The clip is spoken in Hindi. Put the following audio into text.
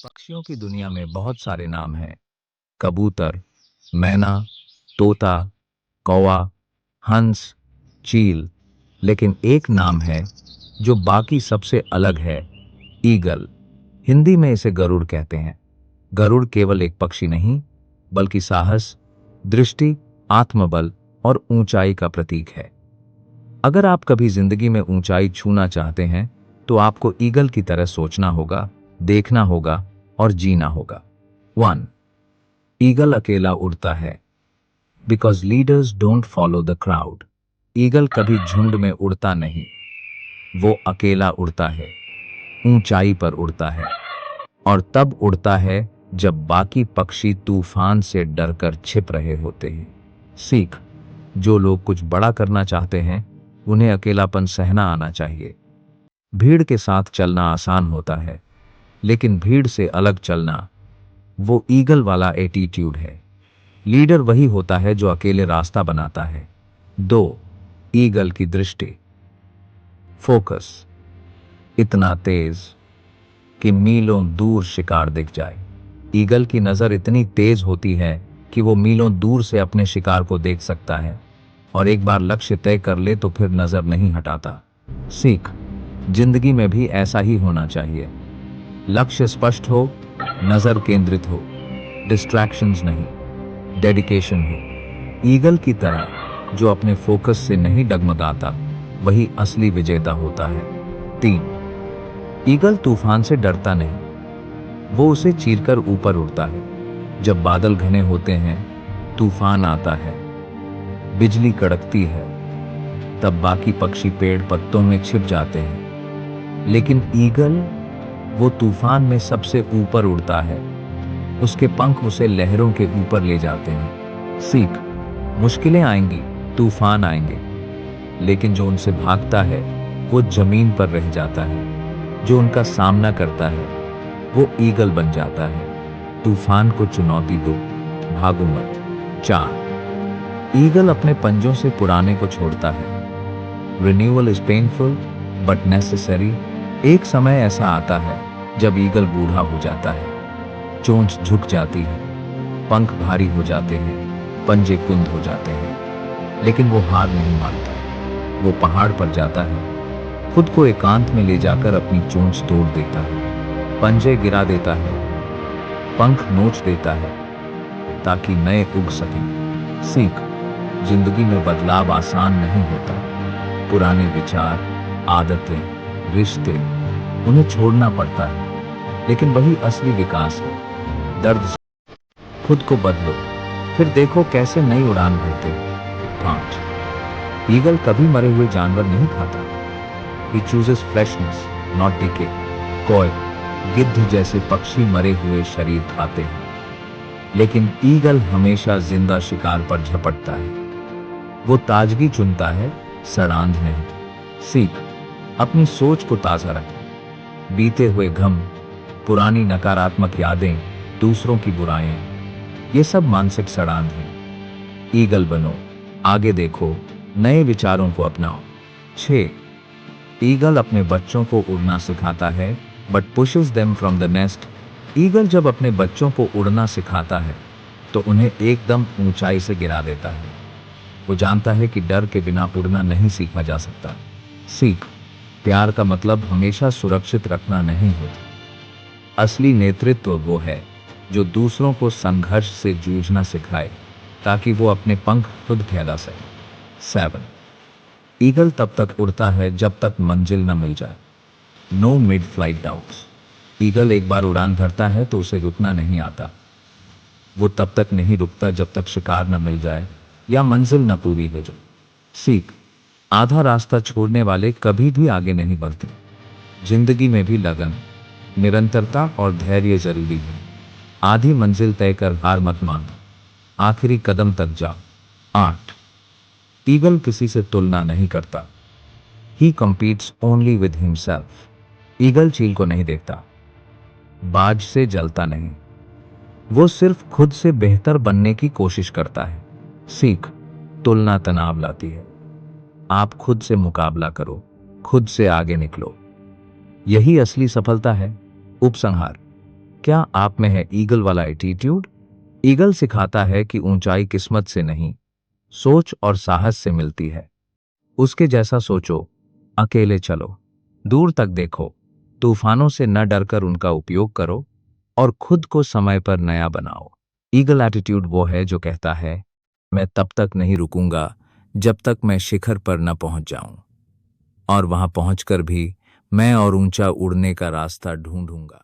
पक्षियों की दुनिया में बहुत सारे नाम हैं। कबूतर, मैना, तोता, कौवा, हंस, चील। लेकिन एक नाम है जो बाकी सबसे अलग है, ईगल। हिंदी में इसे गरुड़ कहते हैं। गरुड़ केवल एक पक्षी नहीं, बल्कि साहस, दृष्टि, आत्मबल और ऊंचाई का प्रतीक है। अगर आप कभी जिंदगी में ऊंचाई छूना चाहते हैं, तो आपको ईगल की तरह सोचना होगा, देखना होगा और जीना होगा। 1. ईगल अकेला उड़ता है। Because leaders don't follow the crowd. Eagle कभी झुंड में उड़ता नहीं, वो अकेला उड़ता है, ऊंचाई पर उड़ता है, और तब उड़ता है जब बाकी पक्षी तूफान से डरकर छिप रहे होते हैं। सीख: जो लोग कुछ बड़ा करना चाहते हैं, उन्हें अकेलापन सहना आना चाहिए। भीड़ के साथ चलना आसान होता है, लेकिन भीड़ से अलग चलना, वो ईगल वाला एटीट्यूड है। लीडर वही होता है जो अकेले रास्ता बनाता है। 2. ईगल की दृष्टि। फोकस: इतना तेज कि मीलों दूर शिकार दिख जाए। ईगल की नजर इतनी तेज होती है कि वो मीलों दूर से अपने शिकार को देख सकता है, और एक बार लक्ष्य तय कर ले तो फिर नजर नहीं हटाता। सीख: जिंदगी में भी ऐसा ही होना चाहिए। लक्ष्य स्पष्ट हो, नजर केंद्रित हो, डिस्ट्रैक्शंस नहीं, डेडिकेशन हो। ईगल की तरह जो अपने फोकस से नहीं डगमगाता, वही असली विजेता होता है। 3. ईगल तूफान से डरता नहीं, वो उसे चीरकर ऊपर उड़ता है। जब बादल घने होते हैं, तूफान आता है, बिजली कड़कती है, तब बाकी पक्षी पेड़ पत्तों में छिप जाते हैं। लेकिन ईगल, वो तूफान में सबसे ऊपर उड़ता है। उसके पंख उसे लहरों के ऊपर ले जाते हैं। सीख: मुश्किलें आएंगी, तूफान आएंगे, लेकिन जो उनसे भागता है, वो जमीन पर रह जाता है। जो उनका सामना करता है, वो ईगल बन जाता है। तूफान को चुनौती दो, भागो मत। 4. ईगल अपने पंजों से पुराने को छोड़ता है। Renewal is painful but necessary. एक समय ऐसा आता है जब ईगल बूढ़ा हो जाता है, चोंच झुक जाती है, पंख भारी हो जाते हैं, पंजे कुंद हो जाते हैं, लेकिन वो हार नहीं मानता। वो पहाड़ पर जाता है, खुद को एकांत में ले जाकर अपनी चोंच तोड़ देता है, पंजे गिरा देता है, पंख नोच देता है, ताकि नए उग सकें। सीख: जिंदगी में बदलाव आसान नहीं होता। पुराने विचार, आदतें, रिश्ते, उन्हें छोड़ना पड़ता है, लेकिन वही असली विकास है। दर्द से खुद को बदलो, फिर देखो कैसे नई उड़ान भरते हो। 5. ईगल कभी मरे हुए जानवर नहीं खाता। He chooses freshness, not decay. कोयल, गिद्ध जैसे पक्षी मरे हुए शरीर खाते हैं, लेकिन ईगल हमेशा जिंदा शिकार पर झपटता है। वो ताजगी चुनता है, सड़ांध नहीं। सीख: अपनी सोच को ताजा रखें। बीते हुए गम, पुरानी नकारात्मक यादें, दूसरों की बुराइयां, ये सब मानसिक सड़ांध हैं। ईगल बनो, आगे देखो, नए विचारों को अपनाओ। 6. ईगल अपने बच्चों को उड़ना सिखाता है, but pushes them from the nest. Eagle जब अपने बच्चों को उड़ना सिखाता है, तो उन्हें एकदम ऊंचाई से गिरा देता है। वो जानता है कि डर के बिना उड़ना नहीं सीखा जा सकता। सीख: प्यार का मतलब हमेशा सुरक्षित रखना नहीं होता। असली नेतृत्व वो है जो दूसरों को संघर्ष से जूझना सिखाए, ताकि वो अपने पंख खुद फैला सके। 7. ईगल तब तक उड़ता है जब तक मंजिल न मिल जाए। No mid flight doubts. Eagle एक बार उड़ान भरता है तो उसे रुकना नहीं आता। वो तब तक नहीं रुकता जब तक शिकार न मिल जाए या मंजिल न पूरी हो जाए। सीख: आधा रास्ता छोड़ने वाले कभी भी आगे नहीं बढ़ते। जिंदगी में भी लगन, निरंतरता और धैर्य जरूरी है। आधी मंजिल तय कर हार मत मानो, आखिरी कदम तक जाओ। 8. ईगल किसी से तुलना नहीं करता। He competes only with himself. Eagle चील को नहीं देखता, बाज से जलता नहीं, वो सिर्फ खुद से बेहतर बनने की कोशिश करता है। सीख: तुलना तनाव लाती है। आप खुद से मुकाबला करो, खुद से आगे निकलो, यही असली सफलता है। उपसंहार: क्या आप में है ईगल वाला एटीट्यूड? ईगल सिखाता है कि ऊंचाई किस्मत से नहीं, सोच और साहस से मिलती है। उसके जैसा सोचो, अकेले चलो, दूर तक देखो, तूफानों से न डरकर उनका उपयोग करो और खुद को समय पर नया बनाओ। ईगल एटीट्यूड वो है जो कहता है, मैं तब तक नहीं रुकूंगा जब तक मैं शिखर पर न पहुंच जाऊं, और वहां पहुंचकर भी मैं और ऊंचा उड़ने का रास्ता ढूंढूंगा।